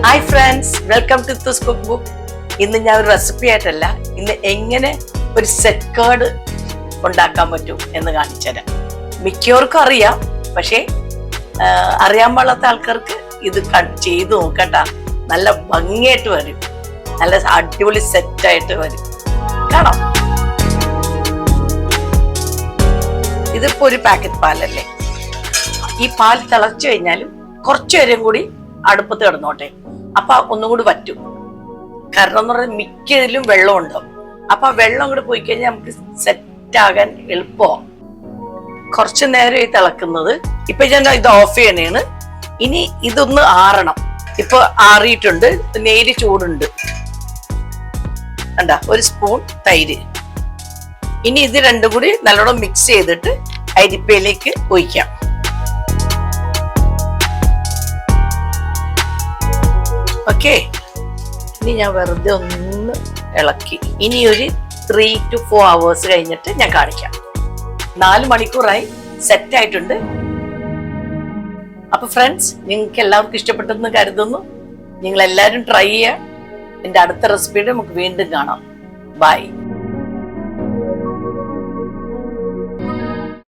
Hi friends, welcome to തുസ് cook book. ഇന്ന് ഞാൻ ഒരു റെസിപ്പി ആയിട്ടല്ല, ഇന്ന് എങ്ങനെ ഒരു സെറ്റ് കേർഡ് ഉണ്ടാക്കാൻ പറ്റും എന്ന് കാണിച്ചുതരാം. മിക്കവർക്കും അറിയാം, പക്ഷേ അറിയാൻ പാടാത്ത ആൾക്കാർക്ക് ഇത് ചെയ്ത് നോക്കട്ടാ. നല്ല ഭംഗിയായിട്ട് വരും, നല്ല അടിപൊളി സെറ്റായിട്ട് വരും. കാണാം. ഇതിപ്പോ ഒരു പാക്കറ്റ് പാലല്ലേ. ഈ പാൽ തിളച്ചു കഴിഞ്ഞാലും കുറച്ചു നേരം കൂടി അടുപ്പത്ത് കിടന്നോട്ടെ, അപ്പൊ ഒന്നും കൂടി വറ്റും. കാരണം എന്ന് പറഞ്ഞാൽ മിക്കതിലും വെള്ളം ഉണ്ടാവും. അപ്പൊ ആ വെള്ളം കൂടി പോയി കഴിഞ്ഞാൽ നമുക്ക് സെറ്റ് ആകാൻ എളുപ്പമാവും. കുറച്ചു നേരം ഈ തിളക്കുന്നത്. ഇപ്പൊ ഞാൻ ഇത് ഓഫ് ചെയ്യണേണ്. ഇനി ഇതൊന്ന് ആറണം. ഇപ്പൊ ആറിയിട്ടുണ്ട്, നേരി ചൂടുണ്ട്. കണ്ടാ, ഒരു സ്പൂൺ തൈര്. ഇനി ഇത് രണ്ടും കൂടി നല്ലോണം മിക്സ് ചെയ്തിട്ട് അരിപ്പയിലേക്ക് ഒഴിക്കാം. ഓക്കെ, ഇനി ഞാൻ വെറുതെ ഒന്ന് ഇളക്കി. ഇനി ഒരു 3 to 4 hours കഴിഞ്ഞിട്ട് ഞാൻ കാണിക്കാം. 4 മണിക്കൂറായി, സെറ്റ് ആയിട്ടുണ്ട്. അപ്പൊ ഫ്രണ്ട്സ്, നിങ്ങൾക്ക് എല്ലാവർക്കും ഇഷ്ടപ്പെട്ടെന്ന് കരുതുന്നു. നിങ്ങൾ എല്ലാവരും ട്രൈ ചെയ്യുക. എന്റെ അടുത്ത റെസിപ്പിയുടെ നമുക്ക് വീണ്ടും കാണാം. ബൈ.